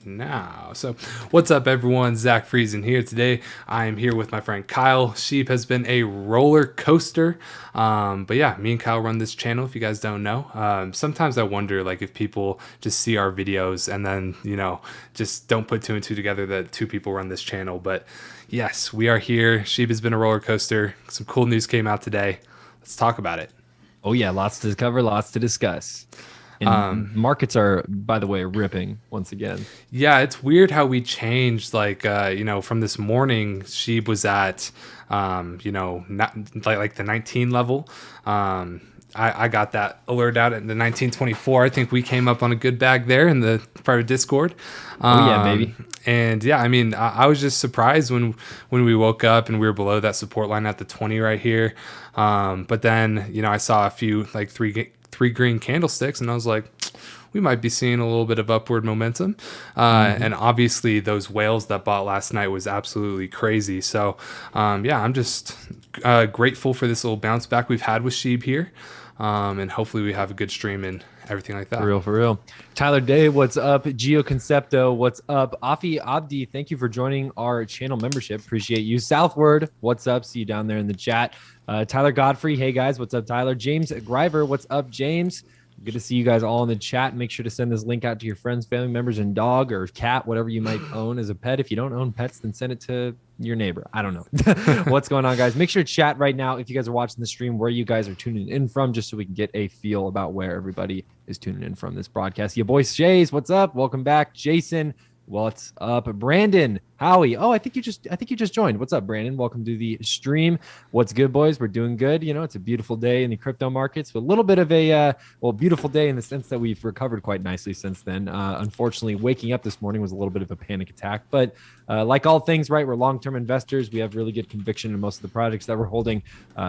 Now. So what's up everyone, Zach Friesen here. Today I am here with my friend Kyle. Shib has been a roller coaster, but yeah, me and Kyle run this channel if you guys don't know. Sometimes I wonder like if people just see our videos and then just don't put two and two together that two people run this channel. But yes, we are here. Shib has been a roller coaster. Some cool news came out today. Let's talk about it. Oh yeah, lots to cover, lots to discuss. And markets are, by the way, ripping once again. Yeah, it's weird how we changed. Like, from this morning, Sheeb was at, not like the 19 level. I got that alert out at the 1924. I think we came up on a good bag there in the private Discord. Oh yeah, baby. And yeah, I mean, I was just surprised when we woke up and we were below that support line at the 20 right here. But then, I saw a few like three green candlesticks and I was like, we might be seeing a little bit of upward momentum. And obviously those whales that bought last night was absolutely crazy. So yeah, I'm just grateful for this little bounce back we've had with Sheeb here. And hopefully we have a good stream and everything like that. For real. Tyler Day, what's up? Gio Concepto, what's up? Afi Abdi, thank you for joining our channel membership. Appreciate you. Southward, what's up? See you down there in the chat. Tyler Godfrey, hey guys, what's up, Tyler? James Griver, what's up, James? Good to see you guys all in the chat. Make sure to send this link out to your friends, family members, and dog or cat, whatever you might own as a pet. If you don't own pets, then send it to your neighbor. I don't know. What's going on, guys? Make sure to chat right now if you guys are watching the stream, where you guys are tuning in from, just so we can get a feel about where everybody is tuning in from this broadcast. Your boy Shays, what's up? Welcome back. Jason, what's up? Brandon, Howie. Oh, I think you just joined. What's up, Brandon? Welcome to the stream. What's good, boys? We're doing good. It's a beautiful day in the crypto markets. A little bit of a beautiful day in the sense that we've recovered quite nicely since then. Unfortunately, waking up this morning was a little bit of a panic attack. But like all things, right? We're long-term investors. We have really good conviction in most of the projects that we're holding.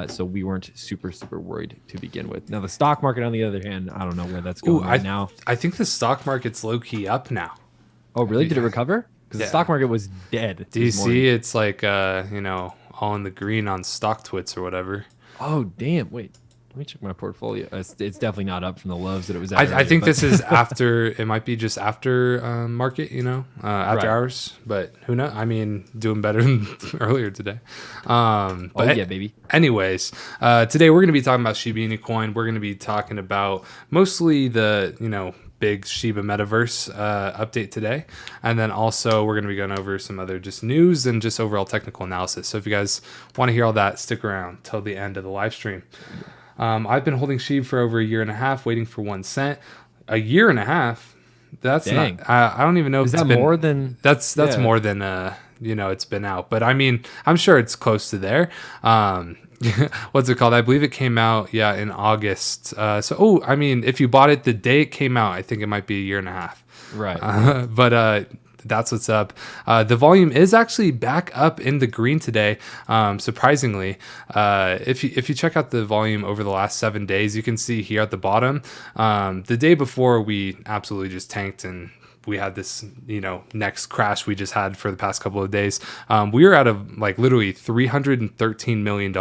So we weren't super worried to begin with. Now the stock market, on the other hand, I don't know where that's going right now. I think the stock market's low-key up now. Oh, really? Did it recover? Because the stock market was dead. Do you see it's like, all in the green on stock twits or whatever? Oh, damn. Wait, let me check my portfolio. It's definitely not up from the lows that it was at. I think this is after, it might be just after market, after hours. But who knows? I mean, doing better than earlier today. But yeah, baby. Anyways, today we're going to be talking about Shiba Inu Coin. We're going to be talking about mostly the, big Shiba Metaverse update today, and then also we're going to be going over some other just news and just overall technical analysis. So if you guys want to hear all that, stick around till the end of the live stream. I've been holding Shib for over a year and a half, waiting for 1 cent. A year and a half? That's Dang. not. I don't even know if is that more than. That's more than it's been out. But I mean, I'm sure it's close to there. What's it called? I believe it came out, in August. If you bought it the day it came out, I think it might be a year and a half. Right. But that's what's up. The volume is actually back up in the green today, surprisingly. If you check out the volume over the last 7 days, you can see here at the bottom, the day before we absolutely just tanked and we had this, next crash we just had for the past couple of days. We were out of like literally $313 million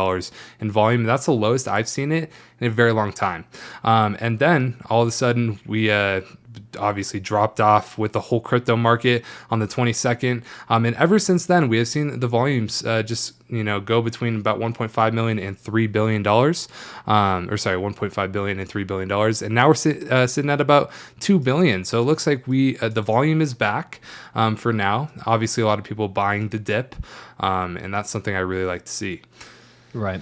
in volume. That's the lowest I've seen it in a very long time. And then all of a sudden we obviously dropped off with the whole crypto market on the 22nd. And ever since then, we have seen the volumes just go between about 1.5 million and $3 billion. 1.5 billion and $3 billion. And now we're sitting at about 2 billion. So it looks like the volume is back for now. Obviously, a lot of people buying the dip. And that's something I really like to see. Right.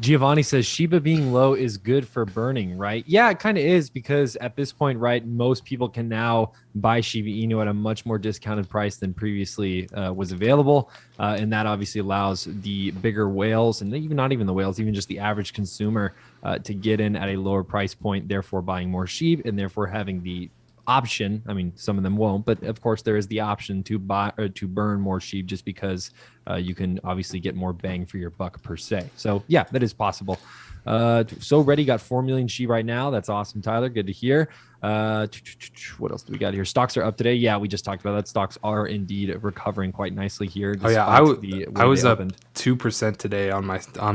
Giovanni says Shiba being low is good for burning, right? Yeah, it kind of is, because at this point, right, most people can now buy Shiba Inu at a much more discounted price than previously was available. And that obviously allows the bigger whales, and even not even the whales, even just the average consumer to get in at a lower price point, therefore buying more Shiba and therefore having the option. I mean, some of them won't, but of course there is the option to buy or to burn more Sheep, just because you can obviously get more bang for your buck per se. So yeah, that is possible. So Ready got 4 million Sheep right now. That's awesome, Tyler. Good to hear. What else do we got here? Stocks are up today. Yeah, we just talked about that. Stocks are indeed recovering quite nicely here. Oh yeah, The I way was they up opened. 2% today on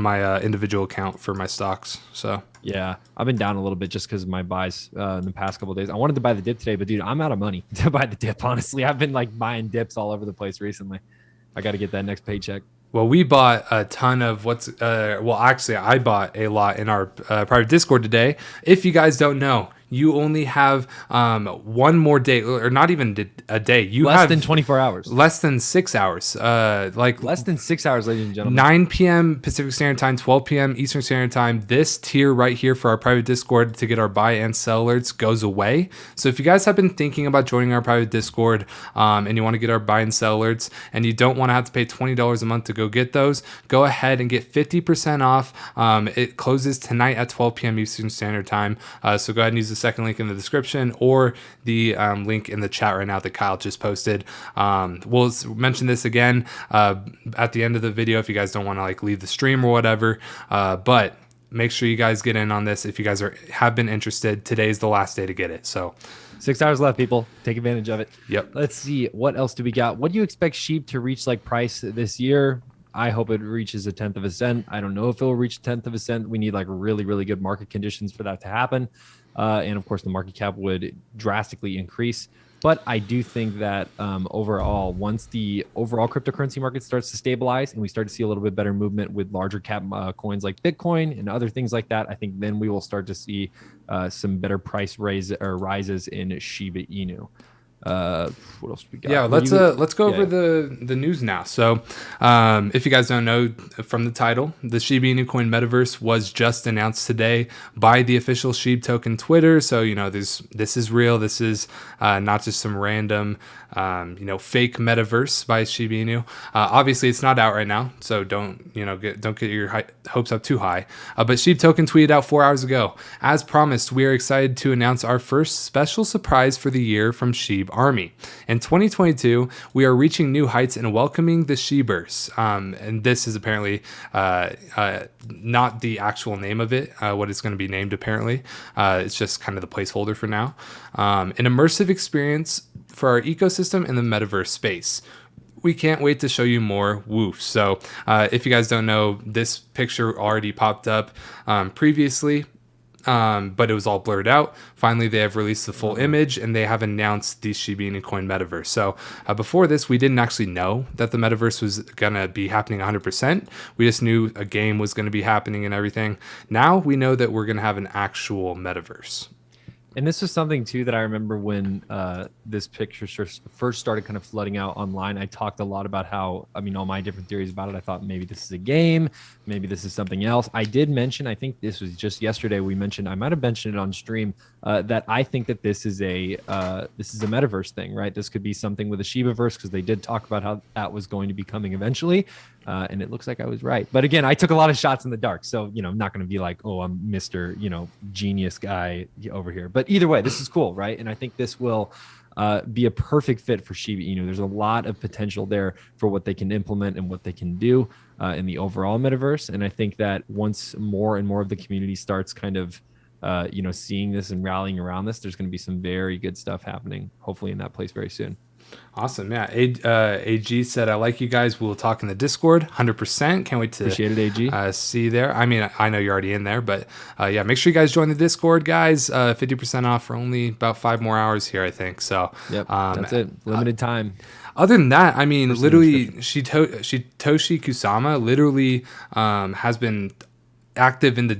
my individual account for my stocks. So Yeah, I've been down a little bit just because of my buys in the past couple of days. I wanted to buy the dip today, but dude, I'm out of money to buy the dip. Honestly, I've been like buying dips all over the place recently. I got to get that next paycheck. well, we bought a ton of actually, I bought a lot in our private Discord today. If you guys don't know, you only have one more day, or not even a day. You Less have than 24 hours. less than 6 hours. Like Less than 6 hours, ladies and gentlemen. 9 p.m. Pacific Standard Time, 12 p.m. Eastern Standard Time. This tier right here for our private Discord to get our buy and sell alerts goes away. So if you guys have been thinking about joining our private Discord and you want to get our buy and sell alerts and you don't want to have to pay $20 a month to go get those, go ahead and get 50% off. It closes tonight at 12 p.m. Eastern Standard Time. So go ahead and use the second link in the description or the link in the chat right now that Kyle just posted. We'll mention this again at the end of the video if you guys don't want to like leave the stream or whatever. But make sure you guys get in on this if you guys have been interested. Today's the last day to get it. So 6 hours left, people. Take advantage of it. Yep. Let's see. What else do we got? What do you expect Sheep to reach like price this year? I hope it reaches a 10th of a cent. I don't know if it will reach a 10th of a cent. We need like really, really good market conditions for that to happen. And of course, the market cap would drastically increase. But I do think that overall, once the overall cryptocurrency market starts to stabilize and we start to see a little bit better movement with larger cap coins like Bitcoin and other things like that, I think then we will start to see some better price rises in Shiba Inu. What else we got? Yeah, let's go over the news now. So if you guys don't know from the title, the Shiba Inu Coin Metaverse was just announced today by the official Shib token Twitter. So this is real. This is not just some random fake metaverse by Shiba Inu. Obviously it's not out right now, so don't get your hopes up too high. But Shib token tweeted out 4 hours ago, as promised, we are excited to announce our first special surprise for the year from Shib Army. In 2022, we are reaching new heights and welcoming the Shibers. And this is apparently not the actual name of it, what it's going to be named apparently. It's just kind of the placeholder for now. An immersive experience for our ecosystem in the metaverse space. We can't wait to show you more. Woof. So if you guys don't know, this picture already popped up previously. But it was all blurred out. Finally, they have released the full image and they have announced the Shiba Inu Coin Metaverse. So before this, we didn't actually know that the Metaverse was going to be happening 100%. We just knew a game was going to be happening and everything. Now we know that we're going to have an actual Metaverse. And this was something too that I remember when this picture first started kind of flooding out online. I talked a lot about how, all my different theories about it. I thought maybe this is a game, maybe this is something else. I did mention, I think this was just yesterday, I might have mentioned it on stream, that I think that this is a metaverse thing, right? This could be something with a Shibaverse because they did talk about how that was going to be coming eventually. And it looks like I was right. But again, I took a lot of shots in the dark. So, I'm not going to be like, oh, I'm Mr. Genius guy over here. But either way, this is cool, right? And I think this will be a perfect fit for Shiba Inu. There's a lot of potential there for what they can implement and what they can do in the overall metaverse. And I think that once more and more of the community starts kind of, seeing this and rallying around this, there's going to be some very good stuff happening, hopefully in that place very soon. Awesome. Yeah. AG said, I like you guys. We'll talk in the Discord. 100%. Can't wait to appreciate it, AG. See you there. I know you're already in there, but yeah, make sure you guys join the Discord, guys. 50% off for only about 5 more hours here, I think. So yep, that's it. Limited time. Other than that, literally, Shitoshi Kusama literally has been active in the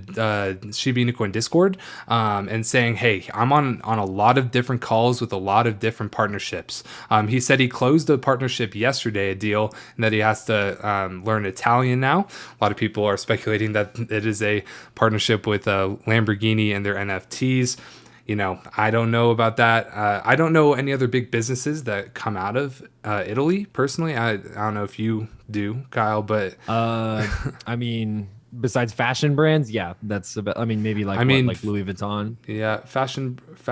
Shiba Inu Coin Discord and saying, hey, I'm on a lot of different calls with a lot of different partnerships. He said he closed a partnership yesterday, a deal, and that he has to learn Italian now. A lot of people are speculating that it is a partnership with Lamborghini and their NFTs. I don't know about that. I don't know any other big businesses that come out of Italy personally. I don't know if you do, Kyle, but besides fashion brands, yeah, that's about. Maybe like Louis Vuitton. Yeah, fashion. Louis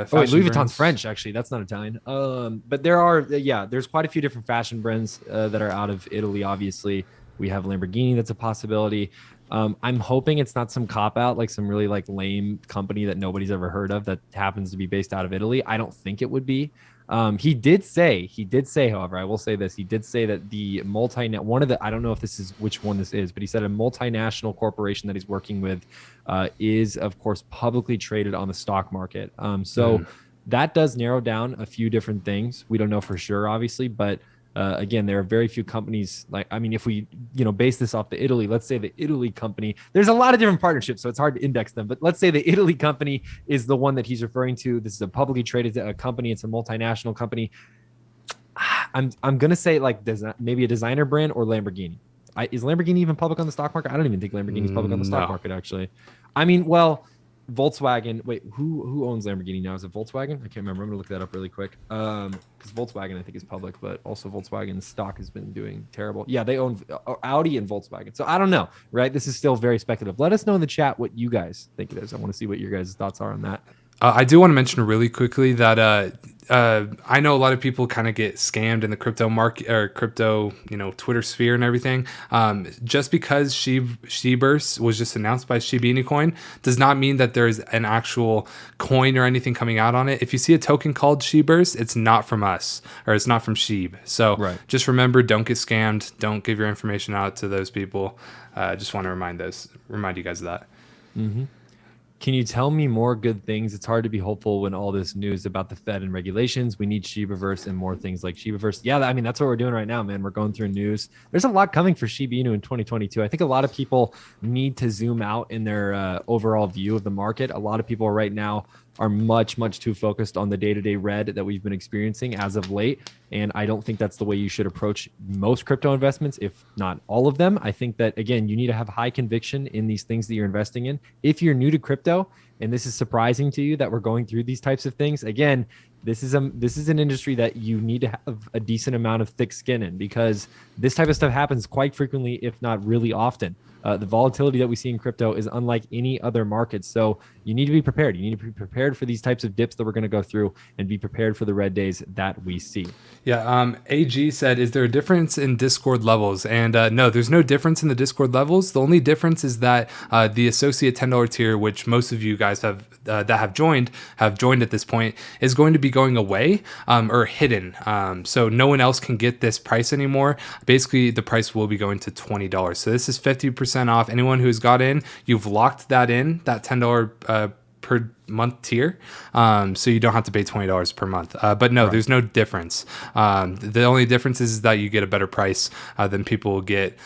Vuitton's French, actually. That's not Italian. But there's quite a few different fashion brands that are out of Italy, obviously. We have Lamborghini that's a possibility. I'm hoping it's not some cop out, like some really like lame company that nobody's ever heard of that happens to be based out of Italy. I don't think it would be. He did say, however, I will say this. He did say that the one of the, I don't know if this is which one this is, but he said a multinational corporation that he's working with is, of course, publicly traded on the stock market. That does narrow down a few different things. We don't know for sure, obviously, but again, there are very few companies like, I mean, if we, base this off the Italy, let's say the Italy company, there's a lot of different partnerships, so it's hard to index them, but let's say the Italy company is the one that he's referring to. This is a publicly traded company. It's a multinational company. I'm going to say like maybe a designer brand or Lamborghini. Is Lamborghini even public on the stock market? I don't even think Lamborghini's public on the stock market, actually. I mean, well, Volkswagen. Wait, who owns Lamborghini now? Is it Volkswagen? I can't remember. I'm gonna look that up really quick. Because Volkswagen I think is public, but also Volkswagen's stock has been doing terrible. Yeah, they own Audi and Volkswagen. So I don't know, right? This is still very speculative. Let us know in the chat what you guys think it is. I want to see what your guys' thoughts are on that. I do want to mention really quickly that I know a lot of people kind of get scammed in the crypto market or crypto, Twitter sphere and everything. Just because Shiburse was just announced by Shiba Inu Coin does not mean that there's an actual coin or anything coming out on it. If you see a token called Shiburse, it's not from us or it's not from Shib. So Just remember, don't get scammed. Don't give your information out to those people. Just want to remind you guys of that. Mm-hmm. Can you tell me more good things? It's hard to be hopeful when all this news about the Fed and regulations. We need Shibaverse and more things like Shibaverse. Yeah, I mean, that's what we're doing right now, man. We're going through news. There's a lot coming for Shiba Inu in 2022. I think a lot of people need to zoom out in their overall view of the market. A lot of people right now are much, much too focused on the day-to-day red that we've been experiencing as of late. And I don't think that's the way you should approach most crypto investments, if not all of them. I think that, again, you need to have high conviction in these things that you're investing in. If you're new to crypto and this is surprising to you that we're going through these types of things, again, this is an industry that you need to have a decent amount of thick skin in, because this type of stuff happens quite frequently, if not really often. The volatility that we see in crypto is unlike any other market. So you need to be prepared. You need to be prepared for these types of dips that we're going to go through and be prepared for the red days that we see. Yeah. AG said, is there a difference in Discord levels? And no, there's no difference in the Discord levels. The only difference is that the associate $10 tier, which most of you guys have that have joined at this point, is going to be going away or hidden. So no one else can get this price anymore. Basically, the price will be going to $20. So this is 50% off. Anyone who's got in, you've locked that in, that $10 per month tier, so you don't have to pay $20 per month. But no, there's no difference. The only difference is that you get a better price than people will get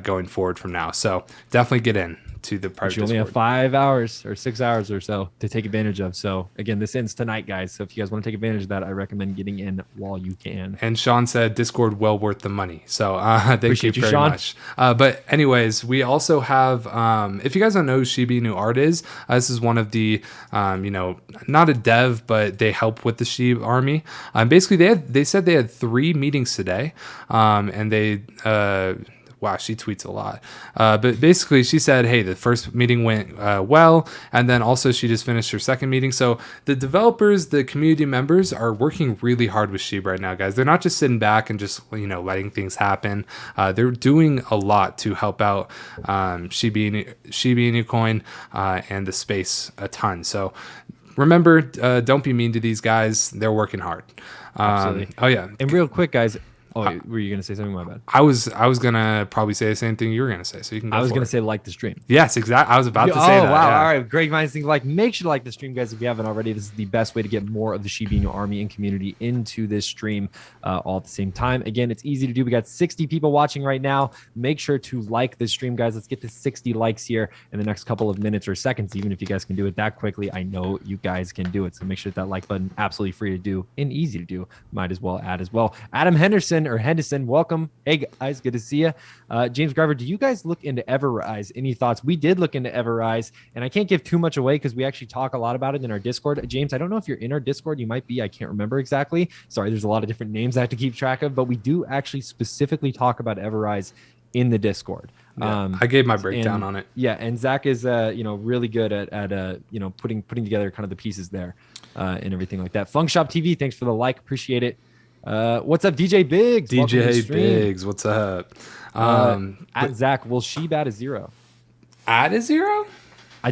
going forward from now. So definitely get in to the private Discord. You only have 5 hours or 6 hours or so to take advantage of. So again, this ends tonight, guys. So if you guys want to take advantage of that, I recommend getting in while you can. And Sean said Discord well worth the money. So thank you very much. But anyways, we also have, if you guys don't know who Shiba Inu Art is, this is one of the, not a dev, but they help with the Shib army. Basically, they said they had 3 meetings today, and they wow, she tweets a lot. But basically, she said, hey, the first meeting went well. And then also she just finished her second meeting. So the developers, the community members are working really hard with Shib right now, guys. They're not just sitting back and just, letting things happen. They're doing a lot to help out Shiba Inu Coin and the space a ton. So remember, don't be mean to these guys. They're working hard. Absolutely. Oh, yeah. And real quick, guys. Oh, were you going to say something? My bad. I was going to probably say the same thing you were going to say. So you can go I was going to say like the stream. Yes, exactly. I was about to say that. Oh, wow. Yeah. All right. Great minds think like. Make sure to like the stream, guys, if you haven't already. This is the best way to get more of the Shiba Inu army and community into this stream all at the same time. Again, it's easy to do. We got 60 people watching right now. Make sure to like this stream, guys. Let's get to 60 likes here in the next couple of minutes or seconds. Even if you guys can do it that quickly, I know you guys can do it. So make sure that like button, absolutely free to do and easy to do. Might as well add as well. Adam Henderson, welcome. Hey guys, good to see you. James Garver, do you guys look into Everrise? Any thoughts? We did look into Everrise, and I can't give too much away because we actually talk a lot about it in our Discord. James, I don't know if you're in our Discord. You might be. I can't remember exactly. Sorry, there's a lot of different names I have to keep track of, but we do actually specifically talk about Everrise in the Discord. Yeah, I gave my breakdown on it. Yeah, and Zach is really good at putting together kind of the pieces there and everything like that. Funk Shop TV, thanks for the like, appreciate it. What's up, DJ Biggs? Welcome to the DJ stream. Biggs, what's up? At Zach, will Shib add a zero? Add a zero?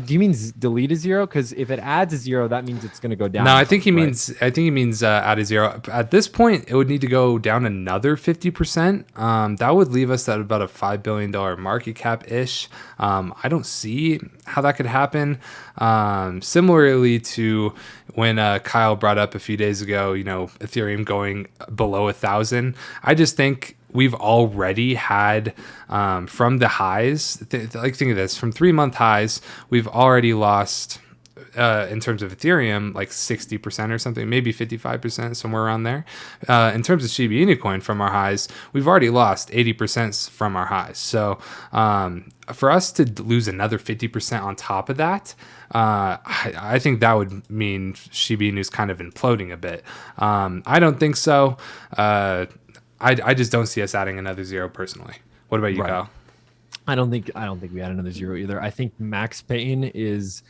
Do you mean delete a zero? Because if it adds a zero, that means it's going to go down. No, I think he means add a zero. At this point, it would need to go down another 50%. That would leave us at about a $5 billion market cap ish. I don't see how that could happen. Similarly to when Kyle brought up a few days ago, Ethereum going below 1,000. I just think we've already had from the highs, think of this, from 3-month highs, we've already lost in terms of Ethereum, like 60% or something, maybe 55%, somewhere around there. In terms of Shiba Inu Coin from our highs, we've already lost 80% from our highs. So for us to lose another 50% on top of that, I think that would mean Shiba Inu's kind of imploding a bit. I don't think so. I just don't see us adding another zero personally. What about you, Kyle? I don't think we add another zero either. I think max pain is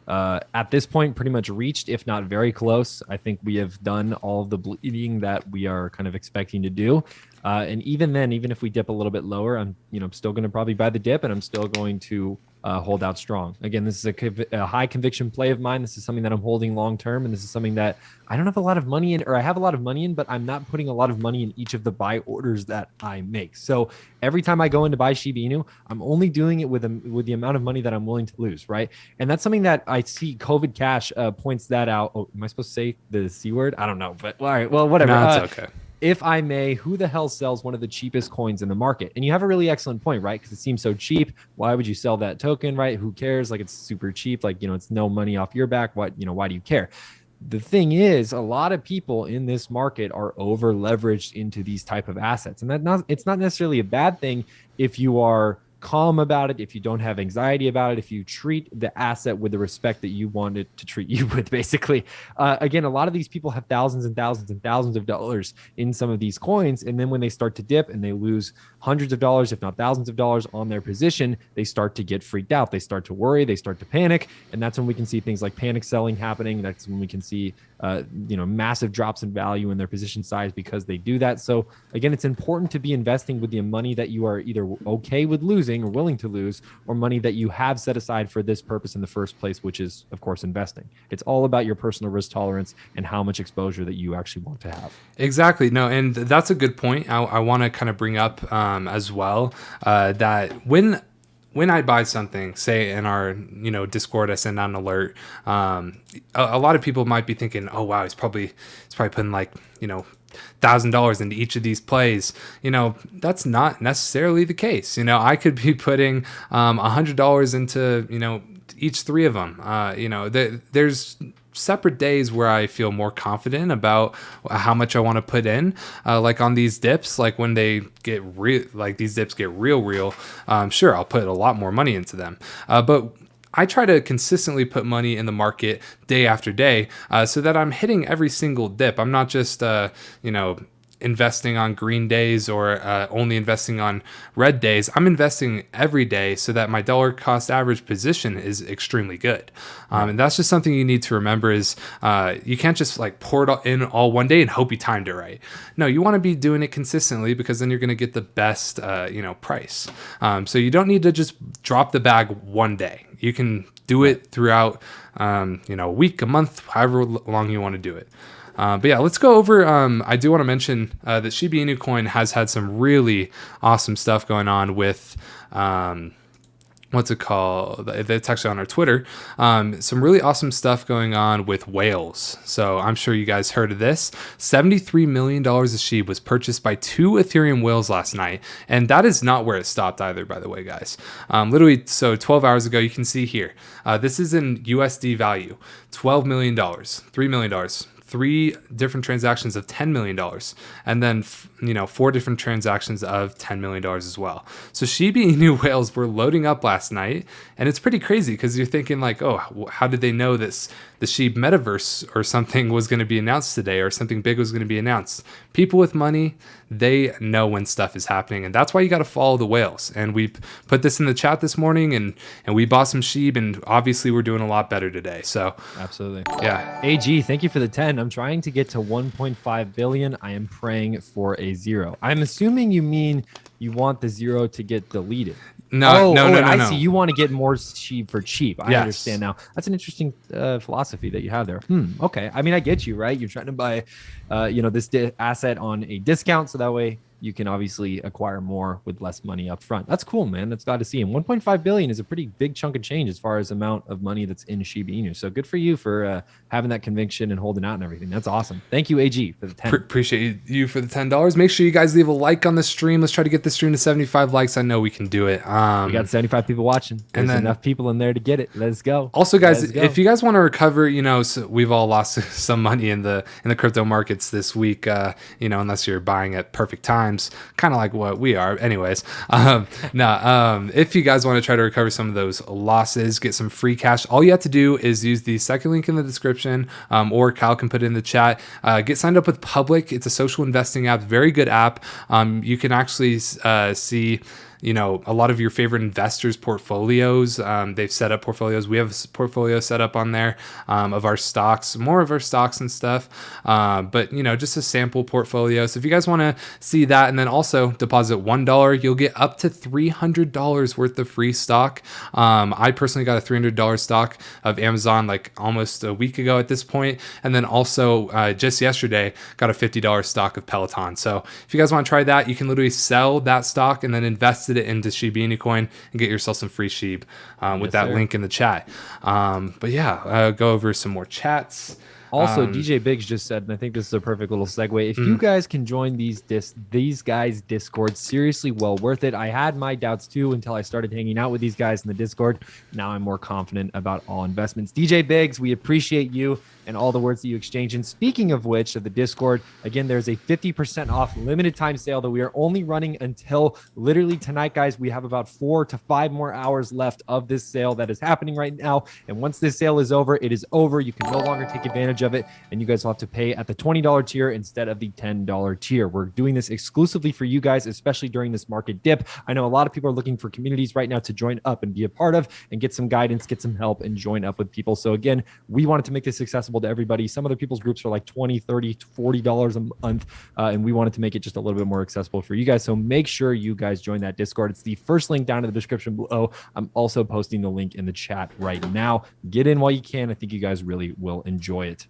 at this point pretty much reached, if not very close. I think we have done all of the bleeding that we are kind of expecting to do. And even then, even if we dip a little bit lower, I'm still going to probably buy the dip, and I'm still going to hold out strong. Again, this is a high conviction play of mine. This is something that I'm holding long term, and this is something that I don't have a lot of money in, or I have a lot of money in, but I'm not putting a lot of money in each of the buy orders that I make. So every time I go in to buy Shiba Inu, I'm only doing it with the amount of money that I'm willing to lose, right? And that's something that I see COVID Cash points that out. Oh, am I supposed to say the C word? I don't know, but all right, well, whatever. No, it's okay. If I may, who the hell sells one of the cheapest coins in the market? And you have a really excellent point, right? Because it seems so cheap. Why would you sell that token, right? Who cares? Like, it's super cheap. Like, it's no money off your back. Why do you care? The thing is, a lot of people in this market are over leveraged into these type of assets. And it's not necessarily a bad thing if you are calm about it, if you don't have anxiety about it, if you treat the asset with the respect that you want it to treat you with, basically. Again, a lot of these people have thousands and thousands and thousands of dollars in some of these coins. And then when they start to dip and they lose hundreds of dollars, if not thousands of dollars on their position, they start to get freaked out. They start to worry, they start to panic. And that's when we can see things like panic selling happening. That's when we can see massive drops in value in their position size because they do that. So again, it's important to be investing with the money that you are either okay with losing or willing to lose, or money that you have set aside for this purpose in the first place, which is, of course, investing. It's all about your personal risk tolerance and how much exposure that you actually want to have. Exactly. No, and that's a good point. I want to kind of bring up as well that when I buy something, say in our Discord, I send out an alert. A lot of people might be thinking, oh wow, he's probably putting like $1,000 into each of these plays. That's not necessarily the case. I could be putting $100 into each 3 of them. There's separate days where I feel more confident about how much I want to put in, like on these dips, like when they get real, like these dips get real, sure, I'll put a lot more money into them, but I try to consistently put money in the market day after day, so that I'm hitting every single dip. I'm not just investing on green days or only investing on red days. I'm investing every day so that my dollar cost average position is extremely good. And that's just something you need to remember is you can't just like pour it in all one day and hope you timed it right. No, you want to be doing it consistently because then you're going to get the best price. So you don't need to just drop the bag one day. You can do it throughout a week, a month, however long you want to do it. But yeah, let's go over. I do want to mention that Shiba Inu Coin has had some really awesome stuff going on with, what's it called? It's actually on our Twitter. Some really awesome stuff going on with whales. So I'm sure you guys heard of this. $73 million of Shib was purchased by 2 Ethereum whales last night. And that is not where it stopped either, by the way, guys. Literally, so 12 hours ago, you can see here. This is in USD value, $12 million, $3 million. 3 different transactions of $10 million, and then 4 different transactions of $10 million as well. So Shiba Inu whales were loading up last night, and it's pretty crazy because you're thinking like, oh, how did they know this? The Shib Metaverse or something was going to be announced today, or something big was going to be announced. People with money, they know when stuff is happening, and that's why you got to follow the whales. And we put this in the chat this morning, and we bought some Shib, and obviously we're doing a lot better today. So absolutely, yeah. AG, thank you for the 10. again, I'm trying to get to 1.5 billion. I am praying for a zero. I'm assuming you mean you want the zero to get deleted. No, no, no, no, I no. see. You want to get more Shib for cheap. I Yes. understand now. That's an interesting philosophy that you have there. Okay. I mean, I get you, right? You're trying to buy, this asset on a discount, so that way you can obviously acquire more with less money up front. That's cool, man. That's glad to see. And 1.5 billion is a pretty big chunk of change as far as amount of money that's in Shiba Inu. So good for you for having that conviction and holding out and everything. That's awesome. Thank you, AG, for the 10. Appreciate you for the $10. Make sure you guys leave a like on the stream. Let's try to get the stream to 75 likes. I know we can do it. We got 75 people watching. There's enough people in there to get it. Let's go. Also, guys, if you guys want to recover, so we've all lost some money in the crypto markets this week. Unless you're buying at perfect times, kind of like what we are. Anyways, if you guys want to try to recover some of those losses, get some free cash, all you have to do is use the second link in the description, or Kyle can put it in the chat. Get signed up with Public. It's a social investing app, very good app. You can actually see a lot of your favorite investors' portfolios. They've set up portfolios. We have a portfolio set up on there of our stocks, more of our stocks and stuff. But just a sample portfolio. So if you guys want to see that, and then also deposit $1, you'll get up to $300 worth of free stock. I personally got a $300 stock of Amazon like almost a week ago at this point, and then also just yesterday got a $50 stock of Peloton. So if you guys want to try that, you can literally sell that stock and then invest it into Shiba Inu Coin and get yourself some free Shib with that link in the chat. But yeah, go over some more chats. Also, DJ Biggs just said, and I think this is a perfect little segue. If you guys can join these guys' Discord, seriously, well worth it. I had my doubts too until I started hanging out with these guys in the Discord. Now I'm more confident about all investments. DJ Biggs, we appreciate you and all the words that you exchange. And speaking of which, of the Discord, again, there's a 50% off limited time sale that we are only running until literally tonight, guys. We have about 4 to 5 more hours left of this sale that is happening right now. And once this sale is over, it is over. You can no longer take advantage of it, and you guys will have to pay at the $20 tier instead of the $10 tier. We're doing this exclusively for you guys, especially during this market dip. I know a lot of people are looking for communities right now to join up and be a part of and get some guidance, get some help, and join up with people. So again, we wanted to make this accessible to everybody. Some other people's groups are like $20, $30, $40 a month, and we wanted to make it just a little bit more accessible for you guys. So make sure you guys join that Discord. It's the first link down in the description below. I'm also posting the link in the chat right now. Get in while you can. I think you guys really will enjoy it.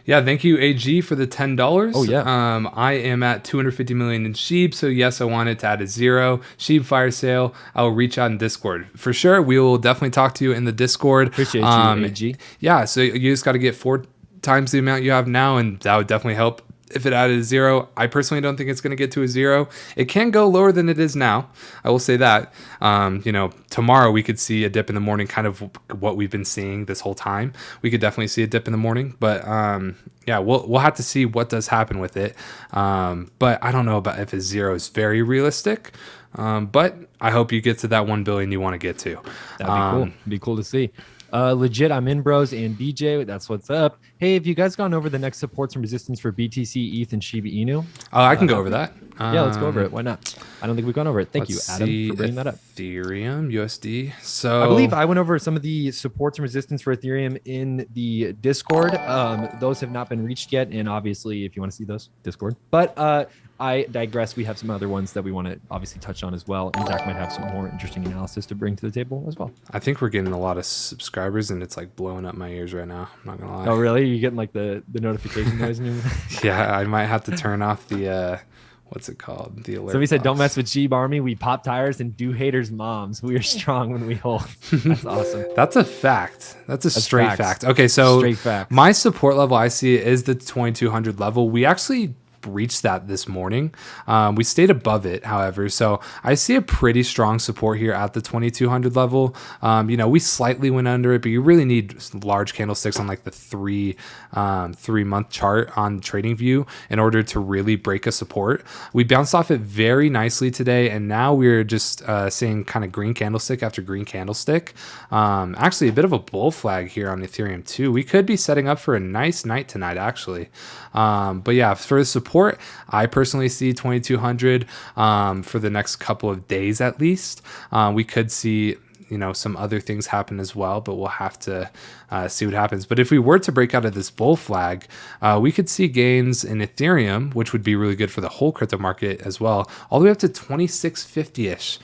Yeah, thank you, AG, for the $10. Oh, yeah. I am at 250 million in Shib, so yes, I wanted to add a zero. Shib fire sale. I will reach out in Discord. For sure, we will definitely talk to you in the Discord. Appreciate you, AG. Yeah, so you just got to get 4 times the amount you have now, and that would definitely help. If it added a zero, I personally don't think it's going to get to a zero. It can go lower than it is now. I will say that. Tomorrow we could see a dip in the morning, kind of what we've been seeing this whole time. We could definitely see a dip in the morning, but yeah, we'll have to see what does happen with it. But I don't know about if a zero is very realistic. But I hope you get to that 1 billion you want to get to. That'd be cool. It'd be cool to see. Legit, I'm in, bros, and DJ, that's what's up. Hey, have you guys gone over the next supports and resistance for BTC, ETH, and Shiba Inu? I can go over that. Yeah, let's go over it. Why not? I don't think we've gone over it. Thank you, Adam, for bringing that up. Ethereum, USD. So I believe I went over some of the supports and resistance for Ethereum in the Discord. Those have not been reached yet, and obviously, if you want to see those, Discord. But I digress. We have some other ones that we want to obviously touch on as well, and Zach might have some more interesting analysis to bring to the table as well. I think we're getting a lot of subscribers, and it's like blowing up my ears right now. I'm not gonna lie. Oh, really? You're getting like the notification noise in your Yeah, I might have to turn off the what's it called? The alert. So we said, don't mess with Shib Army. We pop tires and do haters' moms. We are strong when we hold. That's awesome. That's a fact. That's a straight fact. Okay, so straight fact. My support level I see is the 2200 level. We actually reached that this morning. We stayed above it, however, so I see a pretty strong support here at the 2200 level. We slightly went under it, but you really need large candlesticks on like the 3-month chart on TradingView in order to really break a support. We bounced off it very nicely today, and now we're just seeing kind of green candlestick after green candlestick. Actually a bit of a bull flag here on Ethereum too. We could be setting up for a nice night tonight, actually. But yeah, for the support, I personally see 2200 for the next couple of days at least. We could see some other things happen as well, but we'll have to see what happens. But if we were to break out of this bull flag, we could see gains in Ethereum, which would be really good for the whole crypto market as well, all the way up to 2650-ish.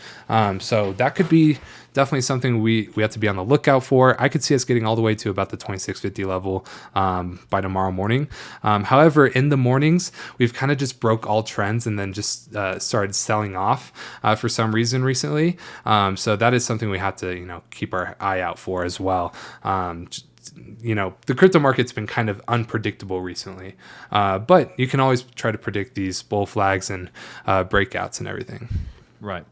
So that could be definitely something we have to be on the lookout for. I could see us getting all the way to about the 2650 level by tomorrow morning. However, in the mornings, we've kind of just broke all trends and then just started selling off for some reason recently. So that is something we have to, keep our eye out for as well. The crypto market's been kind of unpredictable recently, but you can always try to predict these bull flags and breakouts and everything. Right.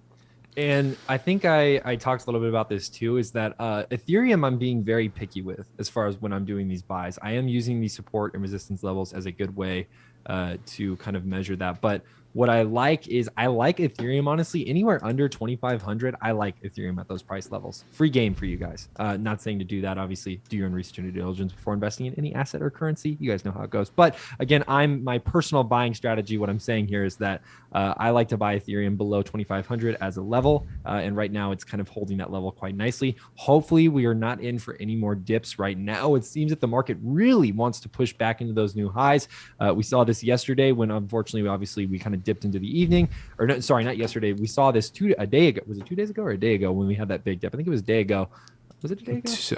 And I think I talked a little bit about this too, is that Ethereum I'm being very picky with as far as when I'm doing these buys. I am using these support and resistance levels as a good way to kind of measure that. But what I like is I like Ethereum, honestly, anywhere under 2,500. I like Ethereum at those price levels. Free game for you guys. Not saying to do that. Obviously, do your own research and due diligence before investing in any asset or currency. You guys know how it goes. But again, my personal buying strategy. What I'm saying here is that I like to buy Ethereum below 2,500 as a level. And right now it's kind of holding that level quite nicely. Hopefully we are not in for any more dips right now. It seems that the market really wants to push back into those new highs. We saw this yesterday when unfortunately, obviously we kind of dipped into the evening, or no, sorry, not yesterday. We saw this a day ago. Was it 2 days ago or a day ago when we had that big dip? I think it was a day ago. Was it a day ago? This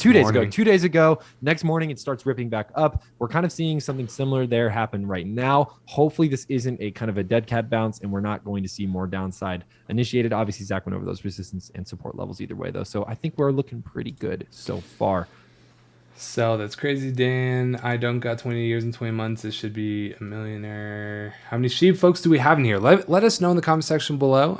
2 days morning. ago. 2 days ago. Next morning, it starts ripping back up. We're kind of seeing something similar there happen right now. Hopefully, this isn't a kind of a dead cat bounce, and we're not going to see more downside initiated. Obviously, Zach went over those resistance and support levels either way, though. So I think we're looking pretty good so far. So that's crazy, Dan. I don't got 20 years and 20 months. This should be a millionaire. How many Shib folks do we have in here? Let us know in the comment section below.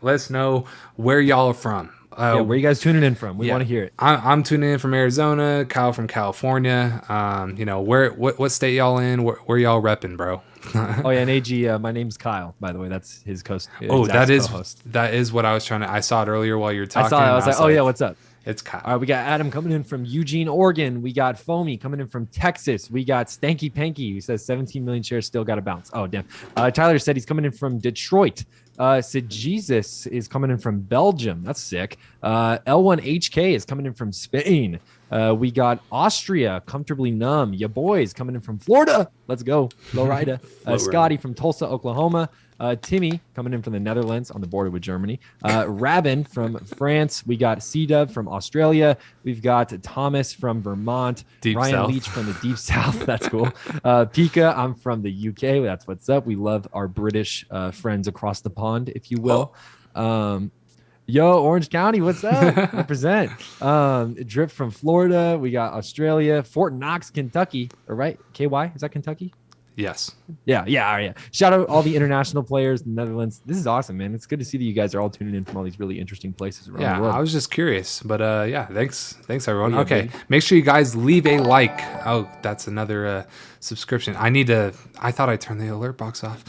Let us know where y'all are from. Where you guys tuning in from? We want to hear it. I'm tuning in from Arizona. Kyle from California. What state y'all in? Where y'all repping, bro? Oh yeah, and AG. My name's Kyle, by the way. That's his host. Oh, that is what I was trying to. I saw it earlier while you were talking. I was like, oh yeah, what's up? It's Kyle. All right, we got Adam coming in from Eugene, Oregon. We got Foamy coming in from Texas. We got Stanky Panky, who says 17 million shares still got to bounce. Oh, damn. Tyler said he's coming in from Detroit. Sid Jesus is coming in from Belgium. That's sick. L1HK is coming in from Spain. We got Austria, comfortably numb. Ya boys coming in from Florida. Let's go. Florida. Scotty from Tulsa, Oklahoma. Timmy coming in from the Netherlands on the border with Germany. Rabin from France. We got C-Dub from Australia. We've got Thomas from Vermont. Deep Ryan South. Leach from the Deep South. That's cool. Pika, I'm from the UK. That's what's up. We love our British friends across the pond, if you will. Yo, Orange County, what's up? Represent. Drip from Florida. We got Australia. Fort Knox, Kentucky. All right. KY, is that Kentucky? Yes. Yeah. Shout out all the international players in the Netherlands. This is awesome, man. It's good to see that you guys are all tuning in from all these really interesting places around the world. I was just curious, but thanks everyone. Yeah, okay, baby. Make sure you guys leave a like. Oh, that's another subscription. I thought I turned the alert box off.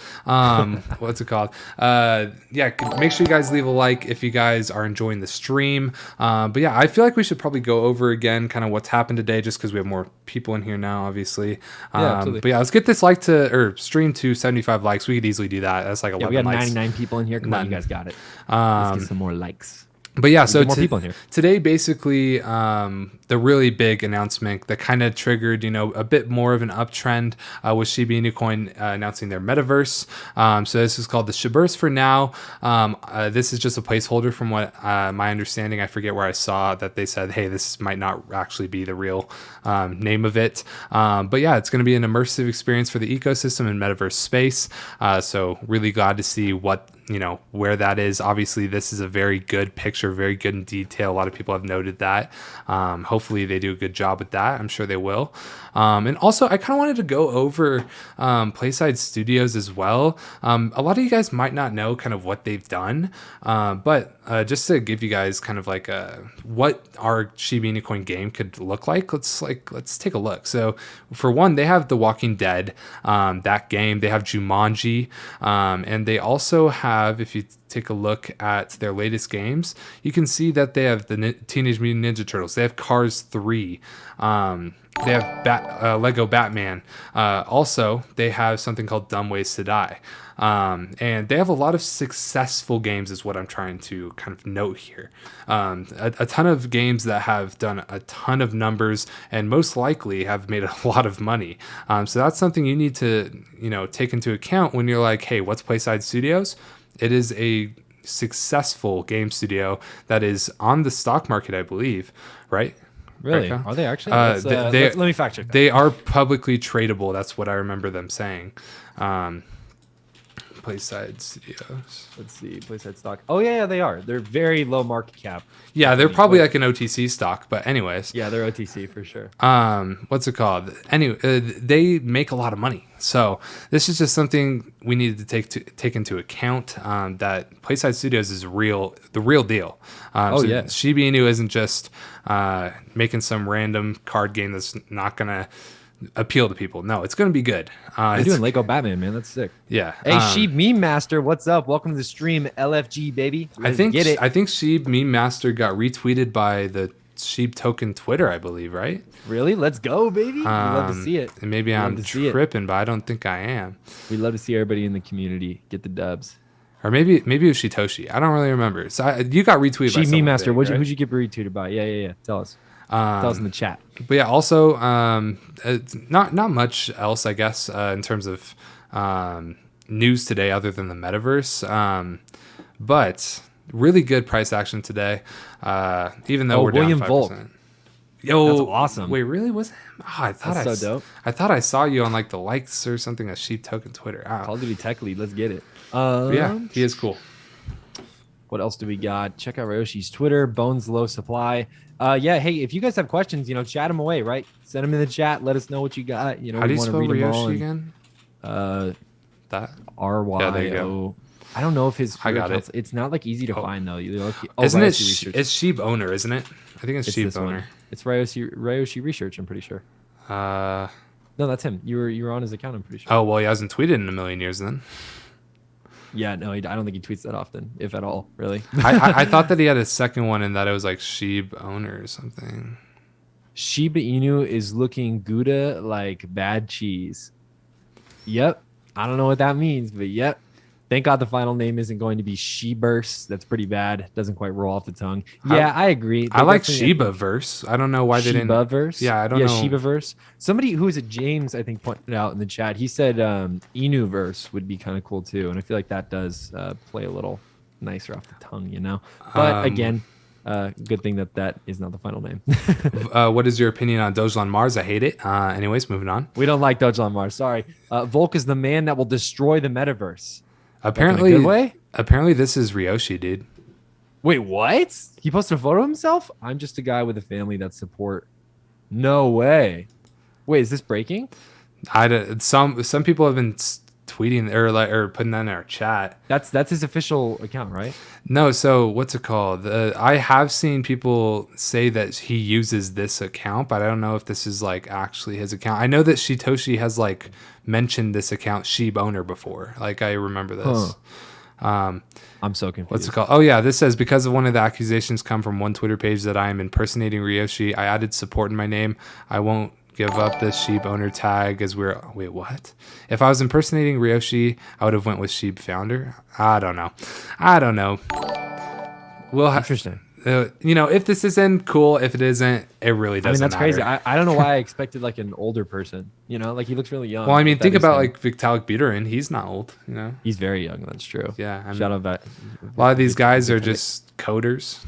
What's it called? Make sure you guys leave a like if you guys are enjoying the stream. But yeah, I feel like we should probably go over again kind of what's happened today, just because we have more people in here now, obviously. Absolutely. But yeah, let's get this stream to 75 likes. We could easily do that. That's like 11 we got likes. 99 people in here. Come on, you guys got it. Let's get some more likes. But yeah, so more people in here. Today, basically, the really big announcement that kind of triggered, a bit more of an uptrend was Shiba Inu Coin announcing their Metaverse. So this is called the Shiburse for now. This is just a placeholder from what my understanding. I forget where I saw that they said, hey, this might not actually be the real name of it. But yeah, it's going to be an immersive experience for the ecosystem and Metaverse space. So really glad to see where that is. Obviously, this is a very good picture, very good in detail. A lot of people have noted that. Hopefully they do a good job with that. I'm sure they will. And also, I kind of wanted to go over Playside Studios as well. A lot of you guys might not know kind of what they've done, but just to give you guys kind of like what our Shiba Inu Coin game could look like, let's take a look. So for one, they have The Walking Dead, that game. They have Jumanji, and they also have, if you take a look at their latest games, you can see that they have the Teenage Mutant Ninja Turtles. They have Cars 3. They have Lego Batman. Also, they have something called Dumb Ways to Die. And they have a lot of successful games is what I'm trying to kind of note here. A ton of games that have done a ton of numbers and most likely have made a lot of money. So that's something you need to, take into account when you're like, hey, what's Playside Studios? It is a successful game studio that is on the stock market, I believe, right? Really? Right, Are they actually? let me fact check that. They are publicly tradable. That's what I remember them saying. Playside Studios. Let's see. Playside stock. Oh, yeah, they are. They're very low market cap. Yeah, they're probably like an OTC stock. But anyways. Yeah, they're OTC for sure. What's it called? Anyway, they make a lot of money. So this is just something we needed to take into account. That Playside Studios is the real deal. Yeah. Shiba Inu isn't just making some random card game that's not gonna appeal to people. No, it's gonna be good. They're doing Lego Batman, man. That's sick. Yeah. Hey, Sheep Meme Master, what's up? Welcome to the stream, LFG baby. I think Sheep Meme Master got retweeted by the Sheep Token Twitter, I believe, right? Really? Let's go, baby. We love to see it. And maybe I'm tripping, but I don't think I am. We love to see everybody in the community get the dubs. Or maybe it was Shitoshi. I don't really remember. So you got retweeted by Sheep Meme Master. Right? Who'd you get retweeted by? Yeah. Tell us. Tell us in the chat. But yeah, also not much else, I guess, in terms of news today other than the metaverse. But really good price action today, even though we're William down 5%. Volk. Yo, that's awesome. Wait, really? Was it him? Oh, I thought that's so dope. I thought I saw you on like the likes or something of Sheep Token Twitter. Call of Duty Tech Lead. Let's get it. Yeah, he is cool. What else do we got? Check out Ryoshi's Twitter. Bones Low Supply. Yeah, hey, if you guys have questions, chat them away, right? Send them in the chat. Let us know what you got. How do you spell Ryoshi again? That RYO. Yeah, there you go. I don't know if his. I got it. It's not like easy to find though. Isn't it? It's Shib Owner, isn't it? I think it's Shib Owner. It's Ryoshi Research. I'm pretty sure. No, that's him. You were on his account. I'm pretty sure. Oh well, he hasn't tweeted in a million years then. Yeah, no, I don't think he tweets that often, if at all, really. I thought that he had a second one and that it was like Shib Owner or something. Shiba Inu is looking Gouda like bad cheese. Yep. I don't know what that means, but yep. Thank God the final name isn't going to be Sheburse. That's pretty bad. Doesn't quite roll off the tongue. Yeah, I agree. I like Shiba-verse. I don't know why they didn't. Shiba-verse? Yeah, I don't know. Yeah, Shiba-verse. Somebody who is a James, I think, pointed out in the chat. He said Inu-verse would be kind of cool too. And I feel like that does play a little nicer off the tongue, But again, good thing that is not the final name. What is your opinion on Dogelan Mars? I hate it. Anyways, moving on. We don't like Dogelan Mars. Sorry. Volk is the man that will destroy the metaverse. Apparently, good way? Apparently this is Ryoshi, dude. Wait, what? He posted a photo of himself? I'm just a guy with a family that support. No way. Wait, is this breaking? Some people have been tweeting or putting that in our chat. That's his official account, right? No, so what's it called? I have seen people say that he uses this account, but I don't know if this is like actually his account. I know that Shitoshi has like mentioned this account Shib Owner before. Like I remember this. I'm so confused. What's it called? Oh yeah, this says because of one of the accusations come from one Twitter page that I am impersonating Ryoshi, I added support in my name. I won't give up this Shib Owner tag as wait, what? If I was impersonating Ryoshi, I would have went with Shib Founder. I don't know. Interesting. If this isn't cool, if it isn't, it really doesn't that's matter. crazy. I don't know why I expected like an older person, like he looks really young. Well, I mean, think about like Vitalik Buterin. He's not old, He's very young. That's true. Yeah. Shout out that. A lot of these guys are just coders.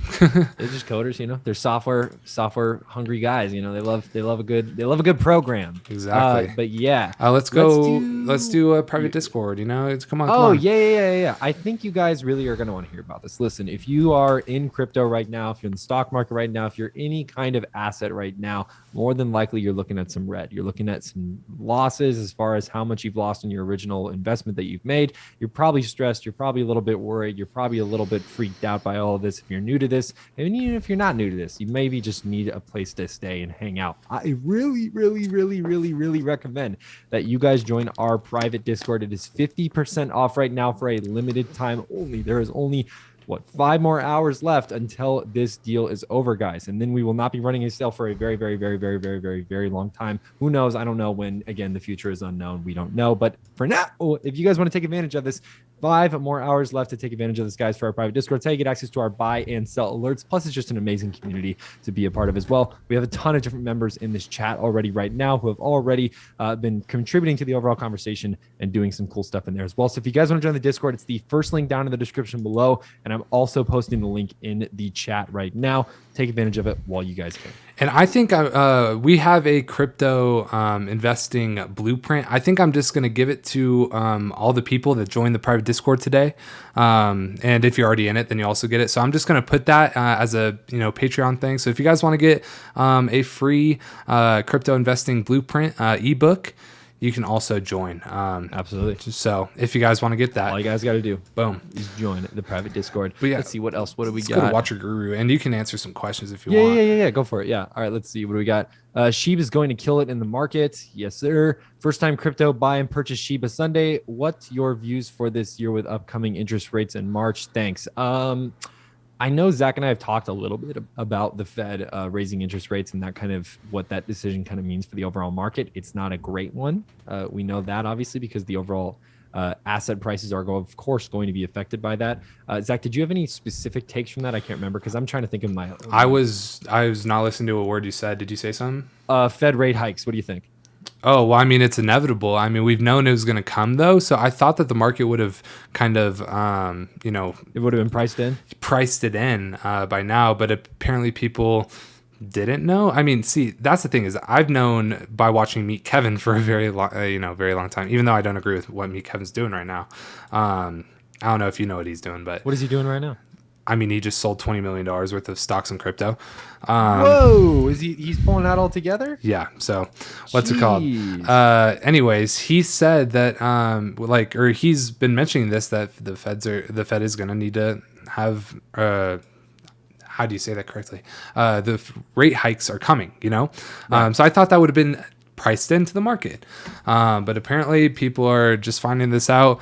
They're just coders, They're software hungry guys. They love a good program. Exactly. But yeah. Let's do a private Discord. Come on. Yeah. I think you guys really are going to want to hear about this. Listen, if you are in crypto right now, if you're in the stock market right now, if you're any kind of asset right now, more than likely you're looking at some red. You're looking at some losses as far as how much you've lost in your original investment that you've made. You're probably stressed. You're probably a little bit worried. You're probably a little bit freaked out by all of this. If you're new to this, and even if you're not new to this, you maybe just need a place to stay and hang out. I really, really, really, really, really recommend that you guys join our private Discord. It is 50% off right now for a limited time only. There is only 5 more hours left until this deal is over, guys. And then we will not be running a sale for a very, very, very, very, very, very, very long time. Who knows? I don't know when. Again, the future is unknown. We don't know. But for now, if you guys want to take advantage of this, 5 more hours left to take advantage of this, guys, for our private Discord. It's how you get access to our buy and sell alerts. Plus, it's just an amazing community to be a part of as well. We have a ton of different members in this chat already right now who have already been contributing to the overall conversation and doing some cool stuff in there as well. So if you guys want to join the Discord, it's the first link down in the description below. And I'm also posting the link in the chat right now. Take advantage of it while you guys can. And I think we have a crypto investing blueprint. I think I'm just going to give it to all the people that joined the private Discord today. And if you're already in it, then you also get it. So I'm just going to put that as a Patreon thing. So if you guys want to get a free crypto investing blueprint ebook, you can also join. Absolutely. So if you guys want to get that, all you guys got to do, boom, is join the private Discord. But yeah, let's see what else. What do we got? Go to Watcher Guru, and you can answer some questions if you want. Yeah. Go for it. Yeah. All right. Let's see. What do we got? Shib is going to kill it in the market. Yes, sir. First time crypto buy and purchase Shiba Sunday. What's your views for this year with upcoming interest rates in March? Thanks. I know Zach and I have talked a little bit about the Fed raising interest rates and that kind of what that decision kind of means for the overall market. It's not a great one. We know that obviously because the overall asset prices are, of course, going to be affected by that. Zach, did you have any specific takes from that? I can't remember because I'm trying to think of my. I was not listening to a word you said. Did you say something? Fed rate hikes. What do you think? Oh, well, I mean, it's inevitable. I mean, we've known it was going to come, though. So I thought that the market would have kind of, it would have been priced it in by now. But apparently people didn't know. I mean, see, that's the thing is I've known by watching Meet Kevin for a very long time, even though I don't agree with what Meet Kevin's doing right now. I don't know if you know what he's doing, but what is he doing right now? I mean, he just sold $20 million worth of stocks in crypto. Whoa! He's pulling that all together? Yeah. So what's it called? Anyways, he said that he's been mentioning this, that the Fed is going to need to have how do you say that correctly? The rate hikes are coming. Right. So I thought that would have been priced into the market, but apparently people are just finding this out,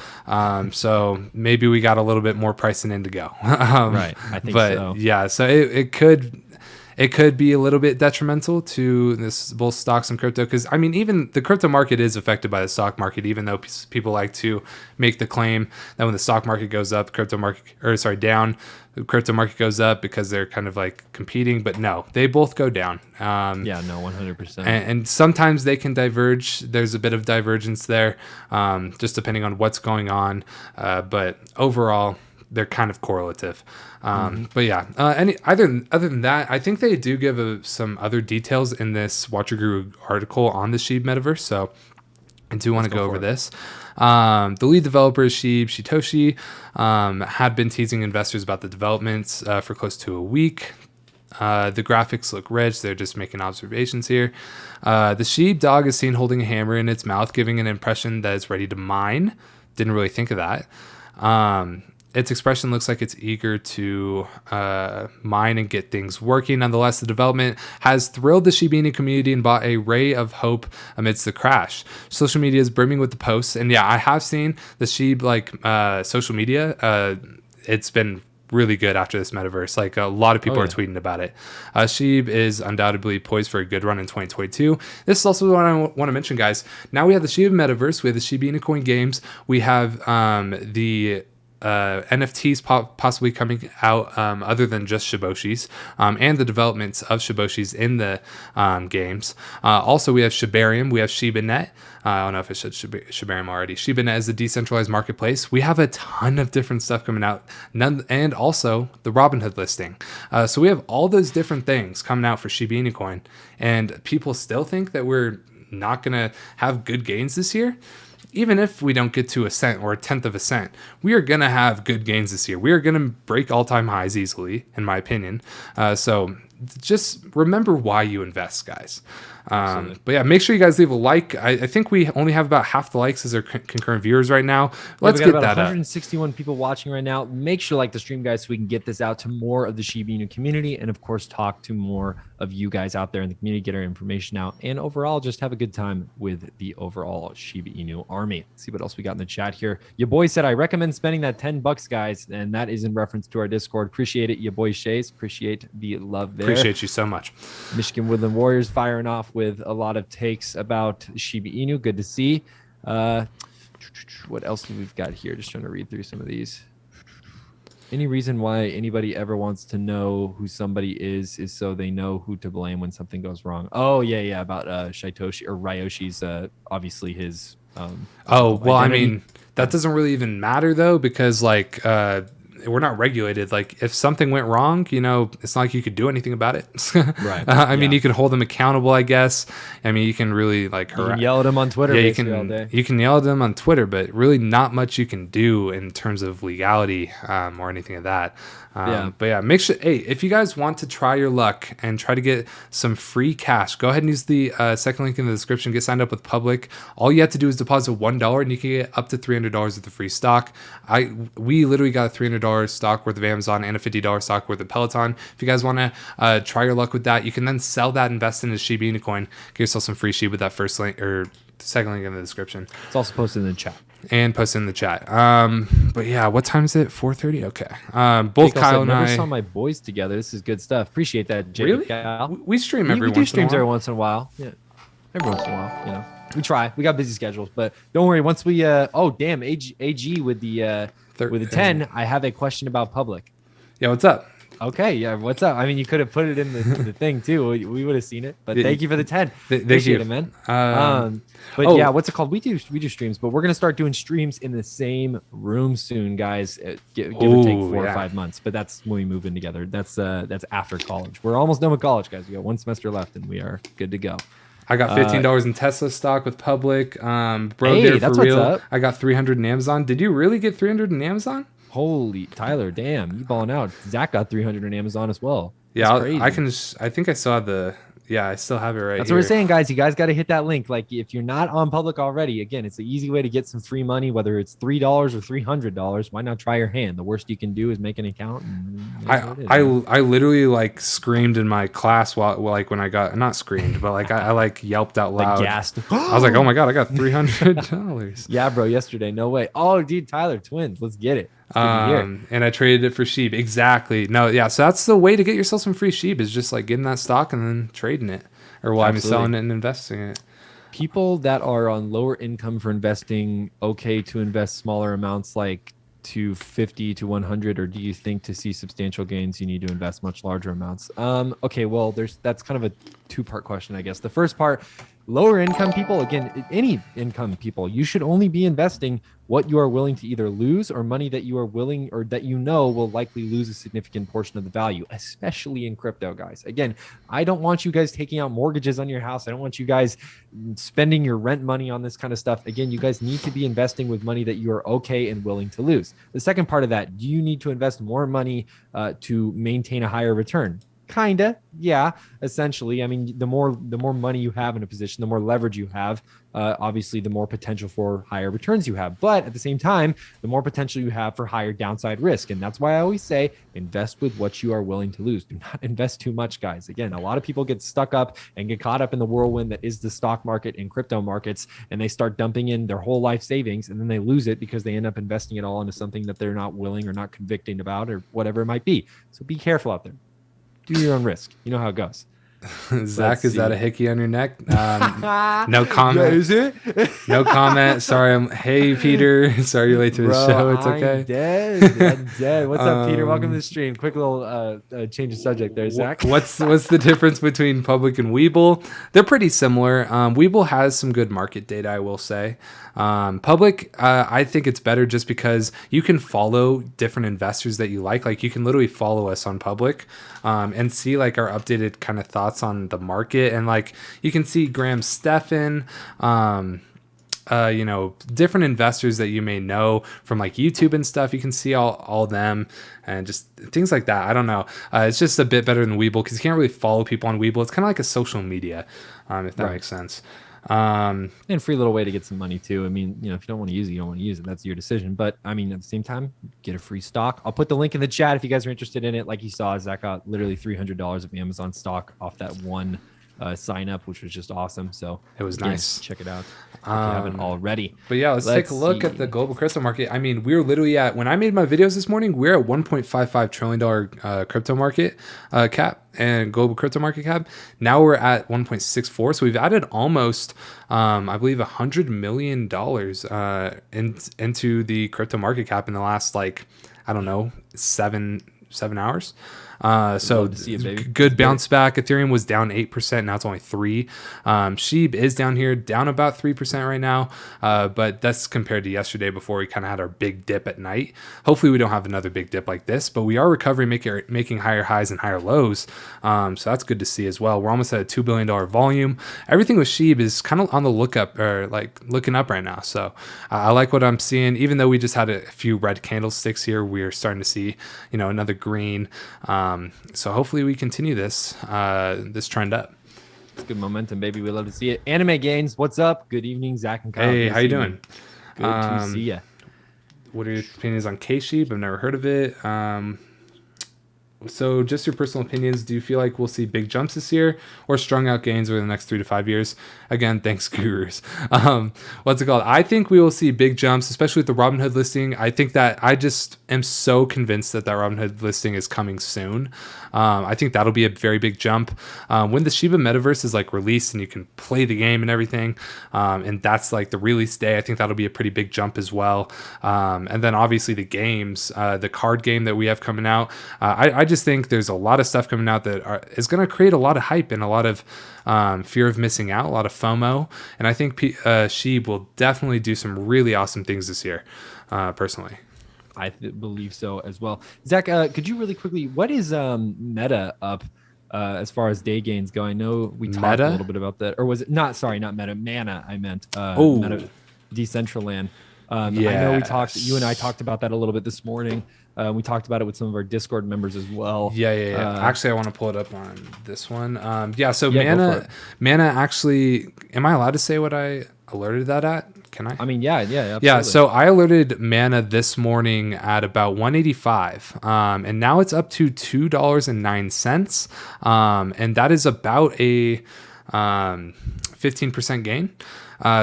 so maybe we got a little bit more pricing in to go. Right, I think so. Yeah, so it could be a little bit detrimental to this both stocks and crypto, because I mean, even the crypto market is affected by the stock market, even though people like to make the claim that when the stock market goes up, down, the crypto market goes up because they're kind of like competing. But no, they both go down. 100%. And sometimes they can diverge. There's a bit of divergence there, just depending on what's going on. But overall, they're kind of correlative. But yeah, other than that, I think they do give some other details in this Watcher Guru article on the Shib Metaverse. So I do want to go over this. The lead developer is Shitoshi, had been teasing investors about the developments for close to a week. The graphics look rich. They're just making observations here. The Shib dog is seen holding a hammer in its mouth, giving an impression that it's ready to mine. Didn't really think of that. Its expression looks like it's eager to mine and get things working. Nonetheless, the development has thrilled the Shiba Inu community and brought a ray of hope amidst the crash. Social media is brimming with the posts. And yeah, I have seen the Shib social media. It's been really good after this metaverse. Like a lot of people are tweeting about it. Shib is undoubtedly poised for a good run in 2022. This is also what I want to mention, guys. Now we have the Shib Metaverse. We have the Shiba Inu Coin games. We have the NFTs possibly coming out other than just Shiboshis, and the developments of Shiboshis in the games. Also, we have Shibarium, we have ShibaNet. I don't know if I said Shibarium already. ShibaNet is a decentralized marketplace. We have a ton of different stuff coming out, and also the Robinhood listing. So we have all those different things coming out for Shiba Inu Coin, and people still think that we're not going to have good gains this year. Even if we don't get to a cent or a tenth of a cent, we are going to have good gains this year. We are going to break all-time highs easily, in my opinion. So just remember why you invest, guys. Absolutely. But yeah, make sure you guys leave a like. I think we only have about half the likes as our concurrent viewers right now. Let's we get got about that up. 161 people watching right now. Make sure to like the stream, guys, so we can get this out to more of the Shiba Inu community, and of course, talk to more of you guys out there in the community, get our information out, and overall, just have a good time with the overall Shiba Inu army. Let's see what else we got in the chat here. Your boy said, I recommend spending that $10, guys, and that is in reference to our Discord. Appreciate it, your boy Shays. Appreciate the love there. Appreciate you so much. Michigan Woodland Warriors firing off with a lot of takes about Shiba Inu. Good to see. What else do we've got here? Just trying to read through some of these. Any reason why anybody ever wants to know who somebody is so they know who to blame when something goes wrong? Oh, yeah, about Shaitoshi or Ryoshi's, obviously his. Well, identity. I mean, that doesn't really even matter though, because like we're not regulated. Like if something went wrong, it's not like you could do anything about it. Right. I mean, you can hold them accountable, I guess. I mean, you can really like you can yell at them on Twitter. Yeah, all day. you can yell at them on Twitter, but really not much you can do in terms of legality or anything of that. But yeah, make sure. Hey, if you guys want to try your luck and try to get some free cash, go ahead and use the second link in the description. Get signed up with Public. All you have to do is deposit $1, and you can get up to $300 worth of free stock. We literally got a $300 stock worth of Amazon and a $50 stock worth of Peloton. If you guys want to try your luck with that, you can then sell that, invest in a Shiba Inu Coin, get yourself some free Shib with that first link or second link in the description. It's also posted in the chat. And posted in the chat. But yeah, what time is it? 4:30. Okay. Both Kyle and I never saw my boys together. This is good stuff. Appreciate that, Jake. Really? Kyle. We stream every we do once streams in a every while. once in a while. Yeah, every once in a while. We try. We got busy schedules, but don't worry. Once we AG with the 10, I have a question about Public. Yeah, what's up? Okay, yeah, what's up? I mean, you could have put it in the thing too. We would have seen it. But thank you for the 10. Appreciate it, man. What's it called? We do streams, but we're gonna start doing streams in the same room soon, guys. Give or take 4 or 5 months. But that's when we move in together. That's after college. We're almost done with college, guys. We got 1 semester left, and we are good to go. I got $15 in Tesla stock with Public. Hey, there that's for real. what's up. I got 300 in Amazon. Did you really get 300 in Amazon? Holy Tyler, damn, you balling out. Zach got 300 on Amazon as well. Yeah, That's I think I saw the. Yeah, I still have it right. That's here. what we're saying, guys. You guys got to hit that link. Like, if you're not on Public already, again, it's an easy way to get some free money, whether it's $3 or $300. Why not try your hand? The worst you can do is make an account. I literally like screamed in my class while when I got not screamed, but like I like yelped out loud. Like gasped. I was like, oh my god, I got $300. Yeah, bro. Yesterday, no way. Oh, dude, Tyler, twins. Let's get it. And I traded it for Shib. Exactly. No, yeah. So that's the way to get yourself some free Shib is just like getting that stock and then trading it, or selling it and investing it. People that are on lower income for investing, okay to invest smaller amounts, like to 50 to 100, or do you think to see substantial gains you need to invest much larger amounts? Okay, well, that's kind of a two-part question, I guess. The first part, lower income people, again, any income people, you should only be investing what you are willing to either lose, or money that you are willing or that will likely lose a significant portion of the value, especially in crypto, guys. Again, I don't want you guys taking out mortgages on your house. I don't want you guys spending your rent money on this kind of stuff. Again, you guys need to be investing with money that you are okay and willing to lose. The second part of that, do you need to invest more money to maintain a higher return? Kinda, yeah, essentially. I mean, the more money you have in a position, the more leverage you have, obviously the more potential for higher returns you have. But at the same time, the more potential you have for higher downside risk. And that's why I always say, invest with what you are willing to lose. Do not invest too much, guys. Again, a lot of people get stuck up and get caught up in the whirlwind that is the stock market and crypto markets, and they start dumping in their whole life savings, and then they lose it because they end up investing it all into something that they're not willing or not convicting about, or whatever it might be. So be careful out there. Do your own risk. You know how it goes. Zach, is that a hickey on your neck? No comment. Yeah, is it? No comment. Sorry. Hey, Peter. Sorry you're late to the show. It's okay. I'm dead. What's up, Peter? Welcome to the stream. Quick little change of subject there, Zach. What's the difference between Public and Webull? They're pretty similar. Webull has some good market data, I will say. Public, I think it's better just because you can follow different investors that you like. Like you can literally follow us on Public and see like our updated kind of thoughts on the market. And like you can see Graham Stephan, different investors that you may know from like YouTube and stuff. You can see all them and just things like that. I don't know. It's just a bit better than Webull because you can't really follow people on Webull. It's kind of like a social media, if that makes sense. And free little way to get some money too. I mean, if you don't want to use it, you don't want to use it. That's your decision. But I mean, at the same time, get a free stock. I'll put the link in the chat if you guys are interested in it. Like you saw, Zach got literally $300 of Amazon stock off that one sign up, which was just awesome. So it was nice. Check it out if you haven't already. But yeah, let's take a look at the global crypto market. I mean, we were literally when I made my videos this morning, we're at $1.55 trillion crypto market cap and global crypto market cap. Now we're at 1.64. So we've added almost, I believe, $100 million into the crypto market cap in the last, like, I don't know, seven hours. So good bounce back. Ethereum was down 8%. Now it's only 3%. Shib is down here, down about 3% right now. But that's compared to yesterday before we kind of had our big dip at night. Hopefully we don't have another big dip like this, but we are recovering, making higher highs and higher lows. So that's good to see as well. We're almost at a $2 billion volume. Everything with Shib is kind of on the looking up right now. So I like what I'm seeing. Even though we just had a few red candlesticks here, we're starting to see, another green. So hopefully we continue this trend up. It's good momentum, baby. We love to see it. Anime Gains, what's up? Good evening, Zach and Kyle. Hey, how you doing? Good to see ya. What are your opinions on K-Sheep? I've never heard of it. So just your personal opinions. Do you feel like we'll see big jumps this year or strung out gains over the next 3 to 5 years? Again, thanks, gurus. What's it called? I think we will see big jumps, especially with the Robinhood listing. I think that I just am so convinced that Robinhood listing is coming soon. I think that'll be a very big jump. When the Shiba Metaverse is like released and you can play the game and everything, and that's like the release day, I think that'll be a pretty big jump as well. And then obviously the games, the card game that we have coming out, I just think there's a lot of stuff coming out that is going to create a lot of hype and a lot of fear of missing out, a lot of FOMO. And I think Shib will definitely do some really awesome things this year, personally. I believe so as well. Zach, could you really quickly, what is Meta up as far as day gains go? I know we talked a little bit about that. Or was it not Meta, Mana, I meant. Meta, Decentraland. I know you and I talked about that a little bit this morning. We talked about it with some of our Discord members as well. Yeah. Actually, I want to pull it up on this one. So Mana actually, am I allowed to say what I alerted that at? Can I? I mean, yeah, absolutely. Yeah, so I alerted Mana this morning at about 185, and now it's up to $2.09, and that is about a 15% gain.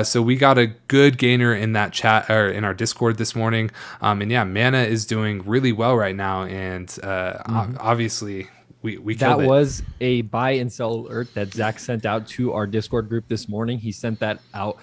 So we got a good gainer in that chat or in our Discord this morning. And yeah, Mana is doing really well right now. And obviously we that was a buy and sell alert that Zach sent out to our Discord group this morning. He sent that out.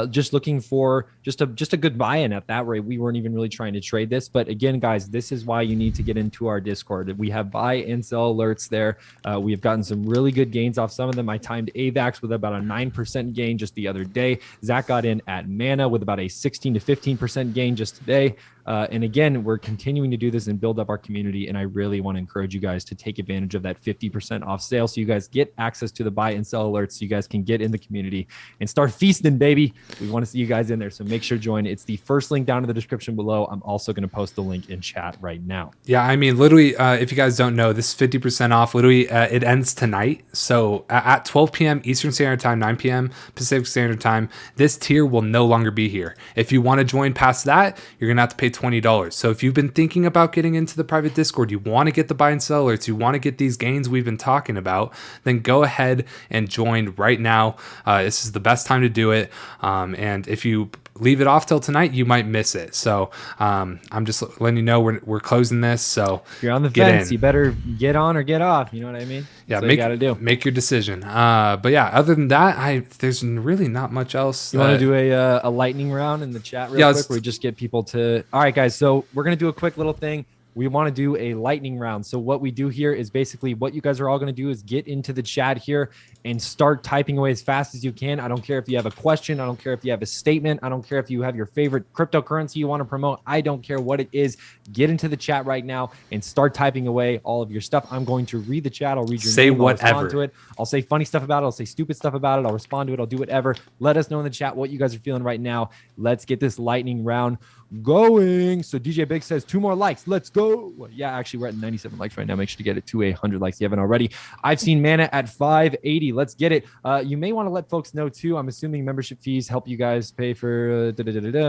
Just looking for just a good buy-in at that rate. We weren't even really trying to trade this, but again, guys, this is why you need to get into our Discord. We have buy and sell alerts there. We have gotten some really good gains off some of them. I timed AVAX with about a 9% gain just the other day. Zach got in at Mana with about a 16 to 15% gain just today. And again, we're continuing to do this and build up our community. And I really want to encourage you guys to take advantage of that 50% off sale so you guys get access to the buy and sell alerts so you guys can get in the community and start feasting, baby. We want to see you guys in there. So make sure to join. It's the first link down in the description below. I'm also going to post the link in chat right now. Yeah, I mean, literally, if you guys don't know, this 50% off, literally, it ends tonight. So at 12 p.m. Eastern Standard Time, 9 p.m. Pacific Standard Time, this tier will no longer be here. If you want to join past that, you're going to have to pay $20. So if you've been thinking about getting into the private Discord, you want to get the buy and sell alerts, you want to get these gains we've been talking about, then go ahead and join right now. This is the best time to do it. And if you leave it off till tonight, you might miss it. So I'm just letting you know we're closing this. So if you're on the fence, you better get on or get off. You know what I mean? Yeah, you got to do. Make your decision. But yeah, other than that, there's really not much else. You want to do a lightning round in the chat real quick where we just get people to. All right, guys. So we're gonna do a quick little thing. we want to do a lightning round. So what we do here is basically what you guys are all going to do is get into the chat here and start typing away as fast as you can. I don't care if you have a question. I don't care if you have a statement. I don't care if you have your favorite cryptocurrency you want to promote. I don't care what it is. Get into the chat right now and start typing away all of your stuff. I'm going to read the chat. I'll read your say name. I'll whatever. respond to it. I'll say funny stuff about it. I'll say stupid stuff about it. I'll respond to it. I'll do whatever. Let us know in the chat what you guys are feeling right now. Let's get this lightning round going. So DJ Big says 2 more likes. Let's go. Well, yeah, actually we're at 97 likes right now. Make sure to get it to 100 likes if you haven't already. I've seen Mana at 580. Let's get it. You may want to let folks know too. I'm assuming membership fees help you guys pay for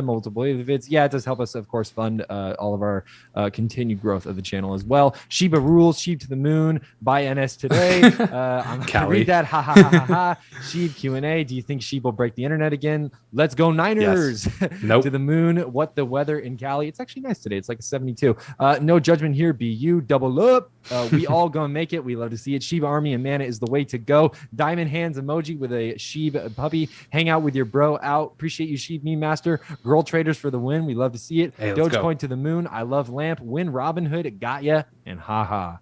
multiple vids. Yeah, it does help us, of course, fund all of our continued growth of the channel as well. Shiba rules. Sheep to the moon. Buy NS today. I'm gonna read that. Ha ha ha ha ha. Sheep Q&A. Do you think Sheep will break the internet again? Let's go Niners. Yes. Nope. To the moon. What the weather in Cali? It's actually nice today. It's like a 72. No judgment here. BU double up. We all gonna make it. We love to see it. Shiba Army and Mana is the way to go. Diamond hands emoji with a Sheeb puppy. Hang out with your bro out. Appreciate you, Sheeb meme master. Girl traders for the win. We love to see it. Hey, Dogecoin to the moon. I love Lamp. Win Robin Hood. Got ya. And haha.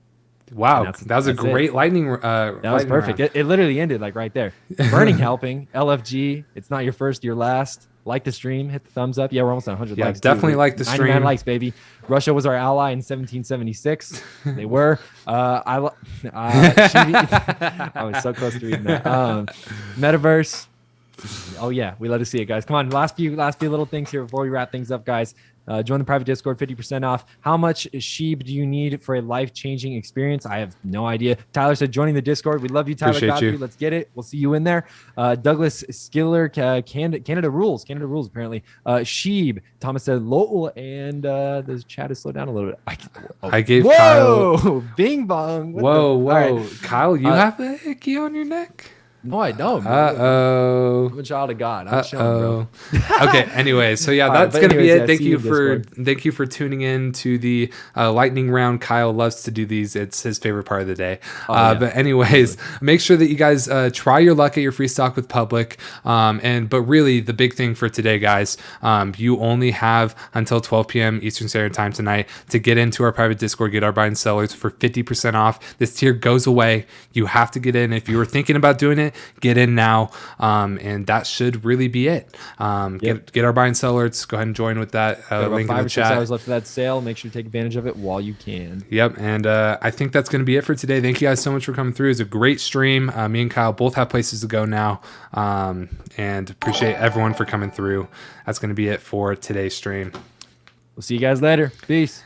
Wow, that was a great lightning. That was perfect. It literally ended like right there. Burning helping. LFG. It's not your first, your last. Like the stream, hit the thumbs up. Yeah, we're almost at 100 likes. Definitely like the stream. 99 likes, baby. Russia was our ally in 1776. They were. I was so close to reading that. Metaverse. Oh yeah, we love to see it, guys. Come on, last few little things here before we wrap things up, guys. Join the private Discord, 50% off. How much Sheeb do you need for a life-changing experience? I have no idea. Tyler said joining the Discord. We love you, Tyler. Appreciate Godfrey. you. Let's get it. We'll see you in there. Douglas Skiller, Canada rules. Canada rules, apparently. Sheeb. Thomas said lol, and the chat is slowed down a little bit. I gave Whoa! Kyle. Bing bong. Whoa. Right. Kyle, you have a hickey on your neck? No, I don't. Uh-oh. I'm a child of God. I'm chilling, bro. Okay, anyway, so yeah, that's right, gonna be it. yeah, Thank you for tuning in to the lightning round. Kyle loves to do these. It's his favorite part of the day. But anyways, make sure that you guys try your luck at your free stock with Public. But really the big thing for today, guys, you only have until 12 p.m. Eastern Standard Time tonight to get into our private Discord, get our buying sellers for 50% off. This tier goes away. You have to get in. If you were thinking about doing it, get in now, and that should really be it. Get our buying sellers. Go ahead and join with that link in the chat. 5 or 6 hours left for that sale. Make sure to take advantage of it while you can. Yep, and I think that's going to be it for today. Thank you guys so much for coming through. It was a great stream. Me and Kyle both have places to go now, and appreciate everyone for coming through. That's going to be it for today's stream. We'll see you guys later. Peace.